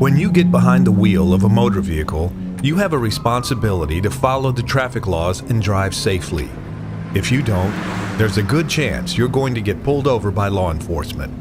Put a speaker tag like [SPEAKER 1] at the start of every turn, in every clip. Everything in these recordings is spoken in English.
[SPEAKER 1] When you get behind the wheel of a motor vehicle, you have a responsibility to follow the traffic laws and drive safely. If you don't, there's a good chance you're going to get pulled over by law enforcement.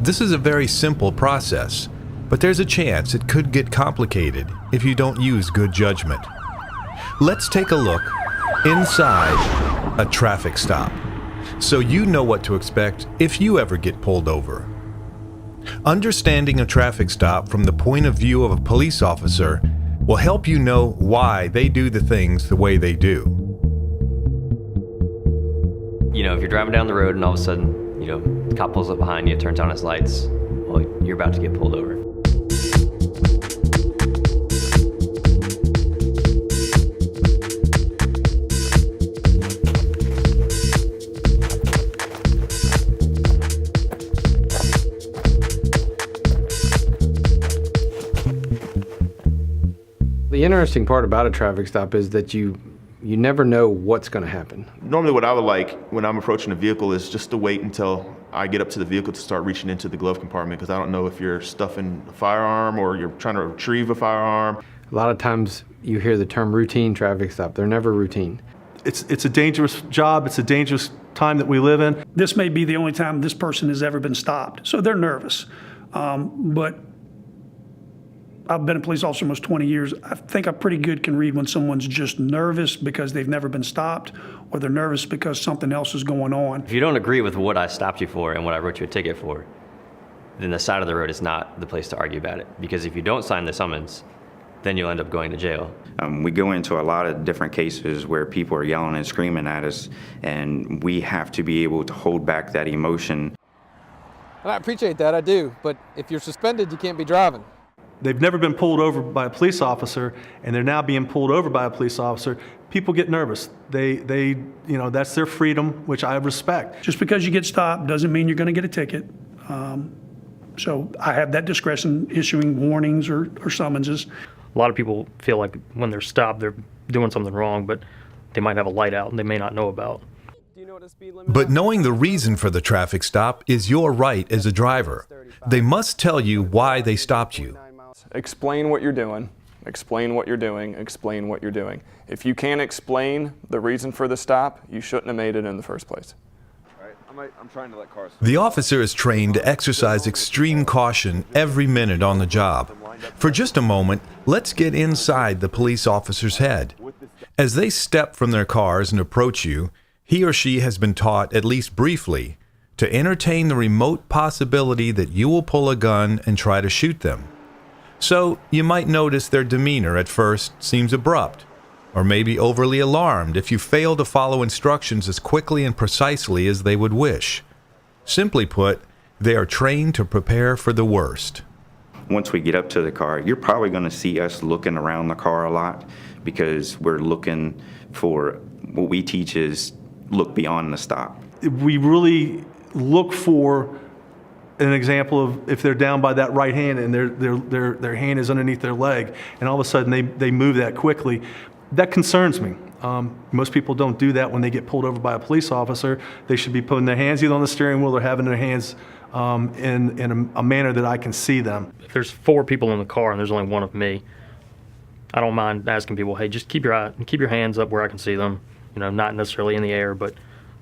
[SPEAKER 1] This is a very simple process, but there's a chance it could get complicated if you don't use good judgment. Let's take a look inside a traffic stop, so you know what to expect if you ever get pulled over. Understanding a traffic stop from the point of view of a police officer will help you know why they do the things the way they do.
[SPEAKER 2] You know, if you're driving down the road and all of a sudden, the cop pulls up behind you, turns on his lights, well, you're about to get pulled over.
[SPEAKER 3] The interesting part about a traffic stop is that you never know what's going to happen.
[SPEAKER 4] Normally what I would like when I'm approaching a vehicle is just to wait until I get up to the vehicle to start reaching into the glove compartment, because I don't know if you're stuffing a firearm or you're trying to retrieve a firearm.
[SPEAKER 3] A lot of times you hear the term routine traffic stop. They're never routine.
[SPEAKER 5] It's a dangerous job. It's a dangerous time that we live in.
[SPEAKER 6] This may be the only time this person has ever been stopped, so they're nervous. But I've been a police officer almost 20 years. I think I pretty good can read when someone's just nervous because they've never been stopped, or they're nervous because something else is going on.
[SPEAKER 2] If you don't agree with what I stopped you for and what I wrote you a ticket for, then the side of the road is not the place to argue about it. Because if you don't sign the summons, then you'll end up going to jail.
[SPEAKER 7] We go into a lot of different cases where people are yelling and screaming at us, and we have to be able to hold back that emotion.
[SPEAKER 8] And I appreciate that, I do. But if you're suspended, you can't be driving.
[SPEAKER 5] They've never been pulled over by a police officer, and they're now being pulled over by a police officer. People get nervous. They that's their freedom, which I respect.
[SPEAKER 6] Just because you get stopped doesn't mean you're going to get a ticket. So I have that discretion issuing warnings or summonses.
[SPEAKER 9] A lot of people feel like when they're stopped, they're doing something wrong, but they might have a light out and they may not know about.
[SPEAKER 1] But knowing the reason for the traffic stop is your right as a driver. They must tell you why they stopped you.
[SPEAKER 10] Explain what you're doing, explain what you're doing, explain what you're doing. If you can't explain the reason for the stop, you shouldn't have made it in the first place.
[SPEAKER 4] I'm trying to let cars.
[SPEAKER 1] The officer is trained to exercise extreme caution every minute on the job. For just a moment, let's get inside the police officer's head. As they step from their cars and approach you, he or she has been taught, at least briefly, to entertain the remote possibility that you will pull a gun and try to shoot them. So you might notice their demeanor at first seems abrupt, or maybe overly alarmed if you fail to follow instructions as quickly and precisely as they would wish. Simply put, they are trained to prepare for the worst.
[SPEAKER 7] Once we get up to the car, you're probably going to see us looking around the car a lot, because we're looking for, what we teach is look beyond the stop.
[SPEAKER 5] We really look for an example of if they're down by that right hand and their hand is underneath their leg, and all of a sudden they move that quickly. That concerns me. Most people don't do that when they get pulled over by a police officer. They should be putting their hands either on the steering wheel or having their hands in a manner that I can see them.
[SPEAKER 9] If there's 4 people in the car and there's only one of me, I don't mind asking people, hey, just keep your hands up where I can see them. Not necessarily in the air, but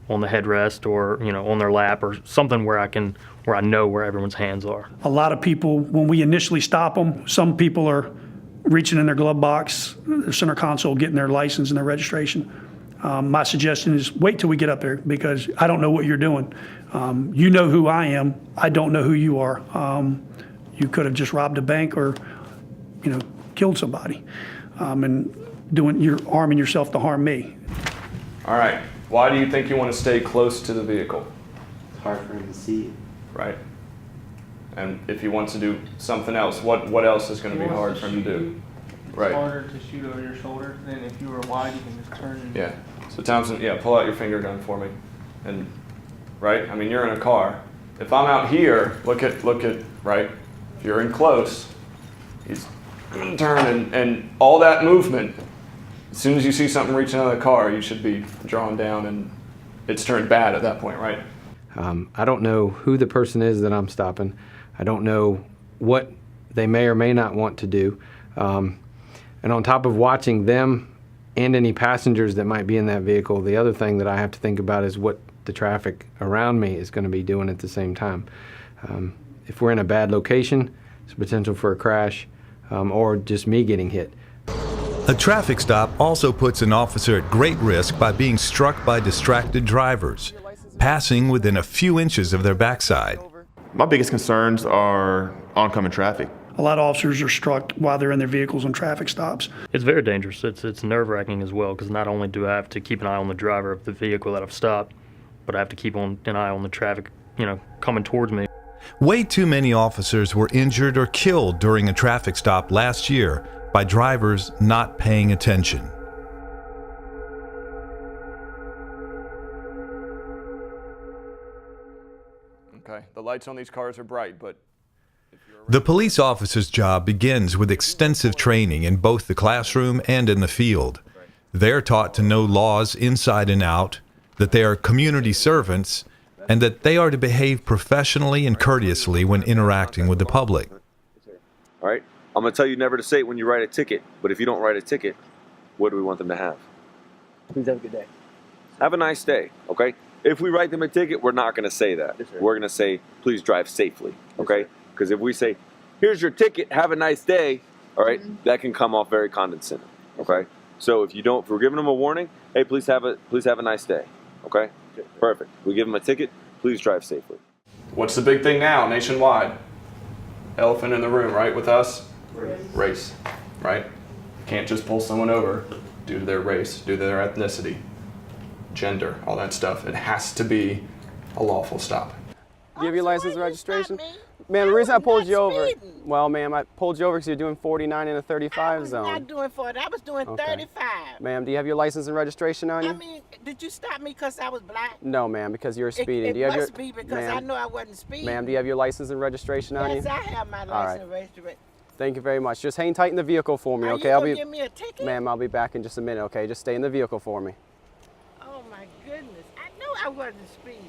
[SPEAKER 9] on the headrest or on their lap or something where I know where everyone's hands are.
[SPEAKER 6] A lot of people, when we initially stop them, some people are reaching in their glove box, their center console, getting their license and their registration. My suggestion is wait till we get up there, because I don't know what you're doing. You know who I am. I don't know who you are. You could have just robbed a bank or, killed somebody, and you're arming yourself to harm me.
[SPEAKER 10] All right, why do you think you want to stay close to the vehicle?
[SPEAKER 11] It's hard for him to see it.
[SPEAKER 10] Right. And if he wants to do something else, what else is going to be hard for him to do?
[SPEAKER 11] It's harder to shoot over your shoulder than if you were wide, you can just turn and...
[SPEAKER 10] Yeah. So Thompson, pull out your finger gun for me. And, right, I mean, you're in a car. If I'm out here, look at, right? If you're in close, he's going to turn and all that movement, as soon as you see something reaching out of the car, you should be drawn down and it's turned bad at that point, right?
[SPEAKER 3] I don't know who the person is that I'm stopping. I don't know what they may or may not want to do. And on top of watching them and any passengers that might be in that vehicle, the other thing that I have to think about is what the traffic around me is going to be doing at the same time. If we're in a bad location, there's potential for a crash or just me getting hit.
[SPEAKER 1] A traffic stop also puts an officer at great risk by being struck by distracted drivers, passing within a few inches of their backside.
[SPEAKER 4] My biggest concerns are oncoming traffic.
[SPEAKER 6] A lot of officers are struck while they're in their vehicles on traffic stops.
[SPEAKER 9] It's very dangerous. It's nerve-wracking as well, because not only do I have to keep an eye on the driver of the vehicle that I've stopped, but I have to keep an eye on the traffic, coming towards me.
[SPEAKER 1] Way too many officers were injured or killed during a traffic stop last year by drivers not paying attention.
[SPEAKER 10] Okay, the lights on these cars are bright, but
[SPEAKER 1] The police officer's job begins with extensive training in both the classroom and in the field. They're taught to know laws inside and out, that they are community servants, and that they are to behave professionally and courteously when interacting with the public.
[SPEAKER 12] All right? I'm going to tell you never to say it when you write a ticket, but if you don't write a ticket, what do we want them to have?
[SPEAKER 11] Please have a good day.
[SPEAKER 12] Have a nice day, okay? If we write them a ticket, we're not going to say that.
[SPEAKER 11] Yes, sir.
[SPEAKER 12] We're going to say, please drive safely, okay? Because if we say, here's your ticket, have a nice day, all right, that can come off very condescending, okay? So if we're giving them a warning, hey, please have a nice day, okay? Perfect. We give them a ticket, please drive safely.
[SPEAKER 10] what's the big thing now nationwide? Elephant in the room, right, with us? Race, right? Can't just pull someone over due to their race, due to their ethnicity, gender, all that stuff. It has to be a lawful stop.
[SPEAKER 8] Do you have your license and registration? Ma'am, the reason I pulled you over, well, ma'am, I pulled you over because you're doing 49 in a 35 zone.
[SPEAKER 13] I was not doing 40, I was doing 35.
[SPEAKER 8] Ma'am, do you have your license and registration on you?
[SPEAKER 13] I mean, did you stop me because I was black?
[SPEAKER 8] No, ma'am, because you were speeding.
[SPEAKER 13] It
[SPEAKER 8] do you have
[SPEAKER 13] must
[SPEAKER 8] your,
[SPEAKER 13] be because I know I wasn't speeding.
[SPEAKER 8] Ma'am, do you have your license and registration on you?
[SPEAKER 13] Yes, I have my license and registration.
[SPEAKER 8] Thank you very much. Just hang tight in the vehicle for me, okay?
[SPEAKER 13] Are you gonna give me a ticket?
[SPEAKER 8] Ma'am, I'll be back in just a minute, okay? Just stay in the vehicle for me.
[SPEAKER 13] Oh my goodness, I knew I wasn't speeding.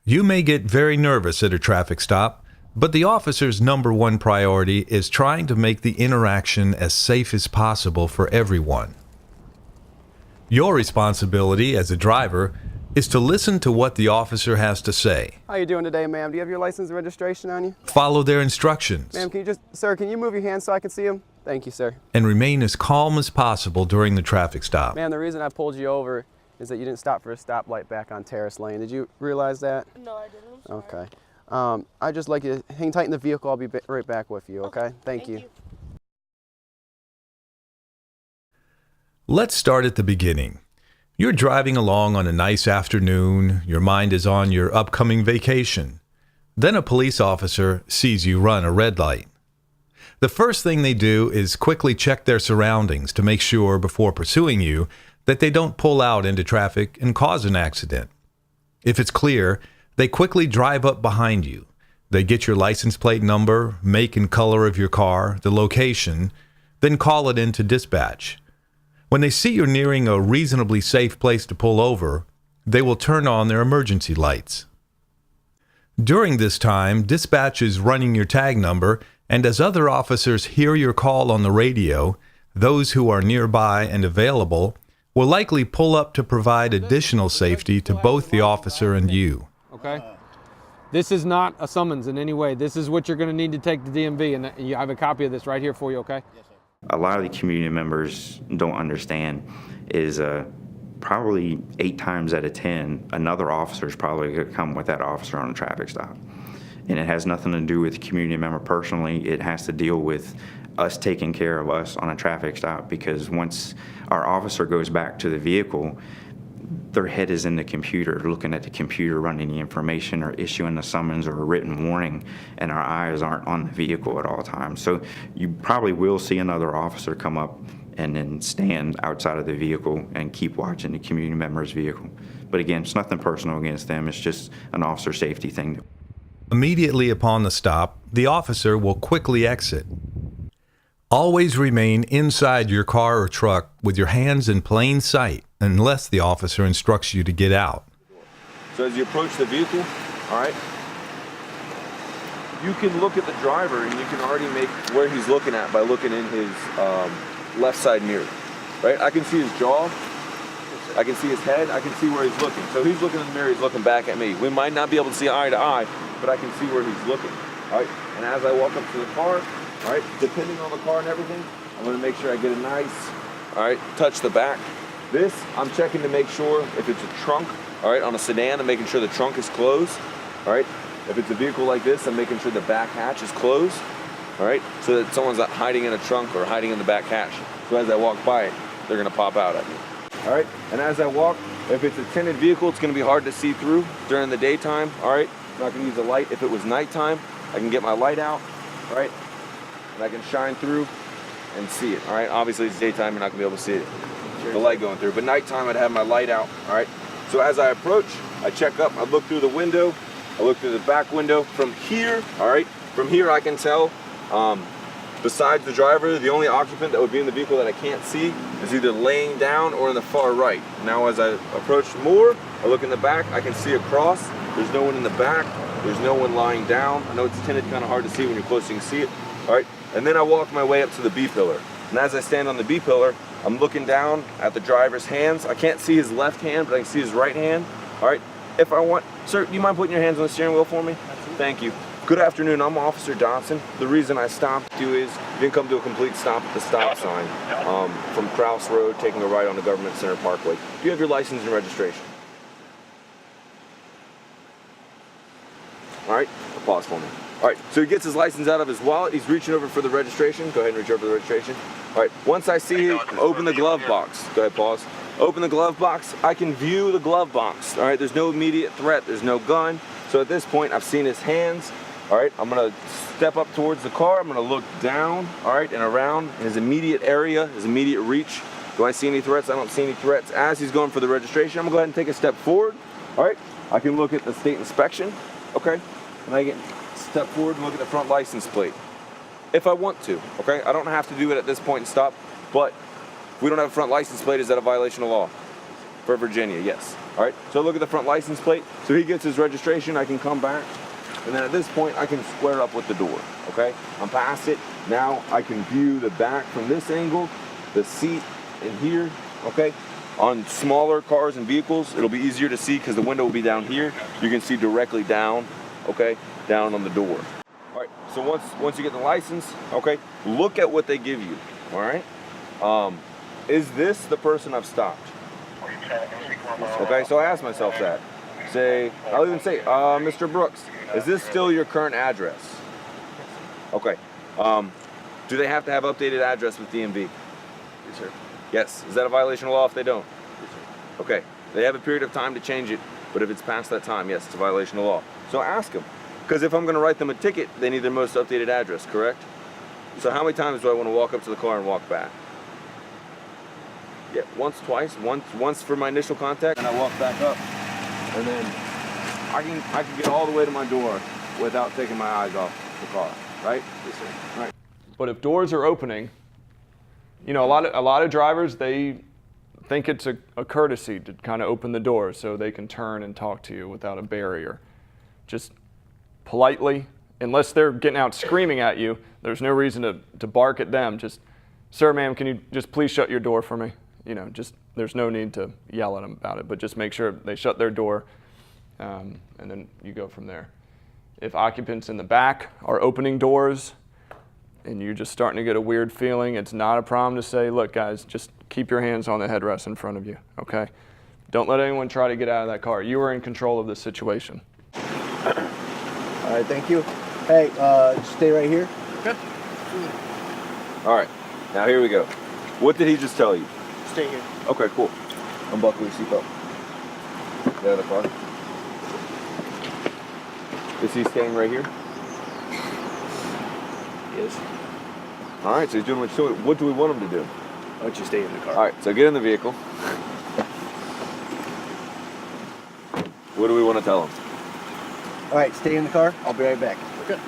[SPEAKER 1] You may get very nervous at a traffic stop, but the officer's number one priority is trying to make the interaction as safe as possible for everyone. Your responsibility as a driver is to listen to what the officer has to say.
[SPEAKER 8] How you doing today, ma'am? Do you have your license and registration on you?
[SPEAKER 1] Follow their instructions.
[SPEAKER 8] Ma'am, can you move your hands so I can see them? Thank you, sir.
[SPEAKER 1] And remain as calm as possible during the traffic stop.
[SPEAKER 8] Ma'am, the reason I pulled you over is that you didn't stop for a stoplight back on Terrace Lane. Did you realize that?
[SPEAKER 13] No, I didn't. I'm sorry.
[SPEAKER 8] Okay. I'd just like you to hang tight in the vehicle. I'll be right back with you, okay? Thank you.
[SPEAKER 1] Let's start at the beginning. You're driving along on a nice afternoon. Your mind is on your upcoming vacation. Then a police officer sees you run a red light. The first thing they do is quickly check their surroundings to make sure, before pursuing you, that they don't pull out into traffic and cause an accident. If it's clear, they quickly drive up behind you. They get your license plate number, make and color of your car, the location, then call it into dispatch. When they see you're nearing a reasonably safe place to pull over, they will turn on their emergency lights. During this time, dispatch is running your tag number, and as other officers hear your call on the radio, those who are nearby and available will likely pull up to provide additional safety to both the officer and you.
[SPEAKER 3] Okay? This is not a summons in any way. This is what you're going to need to take to DMV, and you have a copy of this right here for you, okay?
[SPEAKER 7] A lot of the community members don't understand is probably 8 times out of 10, another officer is probably going to come with that officer on a traffic stop. And it has nothing to do with the community member personally. It has to deal with us taking care of us on a traffic stop, because once our officer goes back to the vehicle, their head is in the computer, looking at the computer, running the information or issuing a summons or a written warning, and our eyes aren't on the vehicle at all times. So you probably will see another officer come up and then stand outside of the vehicle and keep watching the community member's vehicle. But again, it's nothing personal against them. It's just an officer safety thing.
[SPEAKER 1] Immediately upon the stop, the officer will quickly exit. Always remain inside your car or truck with your hands in plain sight unless the officer instructs you to get out.
[SPEAKER 12] So as you approach the vehicle, all right, you can look at the driver and you can already make where he's looking at by looking in his left side mirror, right? I can see his jaw, I can see his head, I can see where he's looking. So he's looking in the mirror, he's looking back at me. We might not be able to see eye to eye, but I can see where he's looking, all right? And as I walk up to the car, all right, depending on the car and everything, I'm gonna make sure I get a nice, all right, touch the back. This, I'm checking to make sure if it's a trunk, all right, on a sedan, I'm making sure the trunk is closed, all right? If it's a vehicle like this, I'm making sure the back hatch is closed, all right? So that someone's not hiding in a trunk or hiding in the back hatch. So as I walk by it, they're gonna pop out at me, all right? And as I walk, if it's a tinted vehicle, it's gonna be hard to see through during the daytime, all right? I'm not gonna use a light. If it was nighttime, I can get my light out, all right? And I can shine through and see it, all right? Obviously, it's daytime, you're not gonna be able to see it, the light going through. But nighttime, I'd have my light out, all right? So as I approach, I check up, I look through the window, I look through the back window. From here, all right? From here, I can tell, besides the driver, the only occupant that would be in the vehicle that I can't see is either laying down or in the far right. Now, as I approach more, I look in the back, I can see across. There's no one in the back. There's no one lying down. I know it's tinted, kind of hard to see when you're close, so you can see it, all right? And then I walk my way up to the B pillar. And as I stand on the B pillar, I'm looking down at the driver's hands. I can't see his left hand, but I can see his right hand, all right? If I want, sir, do you mind putting your hands on the steering wheel for me? Thank you. Good afternoon, I'm Officer Dodson. The reason I stopped you is you didn't come to a complete stop at the stop sign from Krause Road, taking a right on the Government Center Parkway. Do you have your license and registration? All right, pause for me. All right, so he gets his license out of his wallet. He's reaching over for the registration. Go ahead and reach over for the registration. All right, once I see him, open the glove box. Go ahead, pause. Open the glove box. I can view the glove box. All right, there's no immediate threat. There's no gun. So at this point, I've seen his hands. All right, I'm gonna step up towards the car. I'm gonna look down, all right, and around his immediate area, his immediate reach. Do I see any threats? I don't see any threats. As he's going for the registration, I'm gonna go ahead and take a step forward. All right, I can look at the state inspection, okay? And I can step forward and look at the front license plate. If I want to, okay? I don't have to do it at this point and stop, but if we don't have a front license plate, is that a violation of law? For Virginia, yes. All right, so look at the front license plate. So he gets his registration, I can come back. And then at this point, I can square up with the door, okay? I'm past it. Now I can view the back from this angle, the seat in here, okay? On smaller cars and vehicles, it'll be easier to see because the window will be down here. You can see directly down, okay? Down on the door. All right, so once you get the license, okay, look at what they give you, all right? Is this the person I've stopped? Okay, so I ask myself that. I'll even say, Mr. Brooks, is this still your current address? Okay. Do they have to have updated address with DMV? Yes, sir. Yes. Is that a violation of law if they don't? Yes, sir. Okay. They have a period of time to change it, but if it's past that time, yes, it's a violation of law. So ask them. Because if I'm going to write them a ticket, they need their most updated address, correct? So how many times do I want to walk up to the car and walk back? Yeah, once, twice. Once for my initial contact, and I walk back up, and then I can get all the way to my door without taking my eyes off the car, right? Yes, sir. Right.
[SPEAKER 10] But if doors are opening, you know, a lot of drivers, they think it's a courtesy to kind of open the door so they can turn and talk to you without a barrier. Just politely, unless they're getting out screaming at you, there's no reason to bark at them. Just, sir, ma'am, can you just please shut your door for me? You know, just, there's no need to yell at them about it, but just make sure they shut their door, and then you go from there. If occupants in the back are opening doors and you're just starting to get a weird feeling, it's not a problem to say, look, guys, just keep your hands on the headrest in front of you, okay? Don't let anyone try to get out of that car. You are in control of this situation.
[SPEAKER 14] All right, thank you. Hey, stay right here. Okay.
[SPEAKER 12] All right, now here we go. What did he just tell you?
[SPEAKER 14] Stay here.
[SPEAKER 12] Okay, cool. Unbuckle your seatbelt. Get out of the car. Is he staying right here?
[SPEAKER 14] Yes.
[SPEAKER 12] All right, so he's doing what you're doing. What do we want him to do?
[SPEAKER 14] Why don't you stay in the car?
[SPEAKER 12] All right, so get in the vehicle. What do we want to tell him?
[SPEAKER 14] All right, stay in the car. I'll be right back. Okay.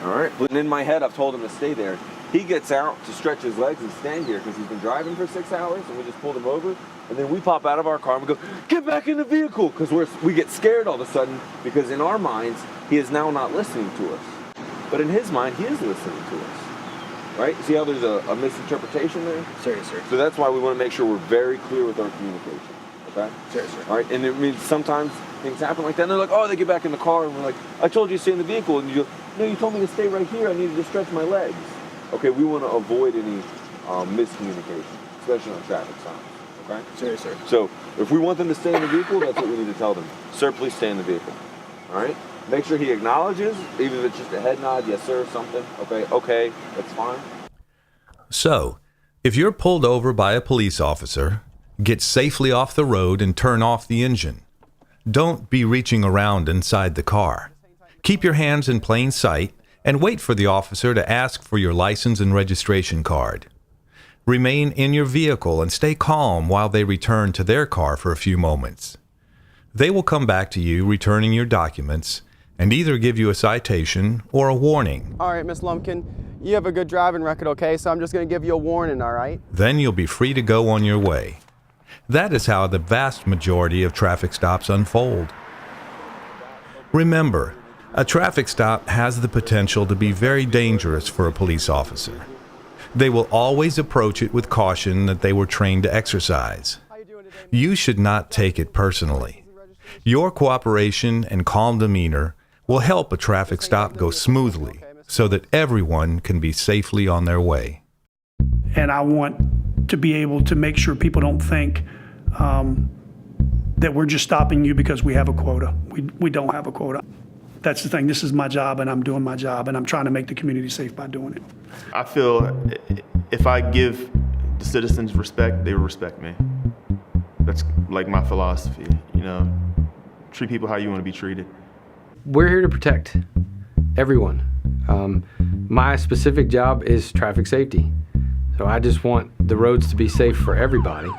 [SPEAKER 12] All right. But in my head, I've told him to stay there. He gets out to stretch his legs and stand here because he's been driving for 6 hours, and we just pulled him over. And then we pop out of our car and we go, get back in the vehicle, because we get scared all of a sudden because in our minds, he is now not listening to us. But in his mind, he is listening to us. Right? See how there's a misinterpretation there?
[SPEAKER 14] Sorry, sir.
[SPEAKER 12] So that's why we want to make sure we're very clear with our communication. Okay?
[SPEAKER 14] Sorry, sir.
[SPEAKER 12] All right? And it means sometimes things happen like that, and they're like, oh, they get back in the car, and we're like, I told you to stay in the vehicle, and you go, no, you told me to stay right here. I needed to stretch my legs. Okay, we want to avoid any miscommunication, especially on traffic signs. Okay?
[SPEAKER 14] Sorry, sir.
[SPEAKER 12] So if we want them to stay in the vehicle, that's what we need to tell them. Sir, please stay in the vehicle. All right? Make sure he acknowledges, even if it's just a head nod, yes, sir, something. Okay, that's fine.
[SPEAKER 1] So, if you're pulled over by a police officer, get safely off the road and turn off the engine. Don't be reaching around inside the car. Keep your hands in plain sight and wait for the officer to ask for your license and registration card. Remain in your vehicle and stay calm while they return to their car for a few moments. They will come back to you returning your documents and either give you a citation or a warning.
[SPEAKER 8] All right, Miss Lumpkin, you have a good driving record, okay? So I'm just going to give you a warning, all right?
[SPEAKER 1] Then you'll be free to go on your way. That is how the vast majority of traffic stops unfold. Remember, a traffic stop has the potential to be very dangerous for a police officer. They will always approach it with caution that they were trained to exercise. You should not take it personally. Your cooperation and calm demeanor will help a traffic stop go smoothly so that everyone can be safely on their way.
[SPEAKER 6] And I want to be able to make sure people don't think that we're just stopping you because we have a quota. We don't have a quota. That's the thing. This is my job, and I'm doing my job, and I'm trying to make the community safe by doing it.
[SPEAKER 4] I feel if I give the citizens respect, they will respect me. That's like my philosophy, you know. Treat people how you want to be treated.
[SPEAKER 3] We're here to protect everyone. My specific job is traffic safety. So I just want the roads to be safe for everybody.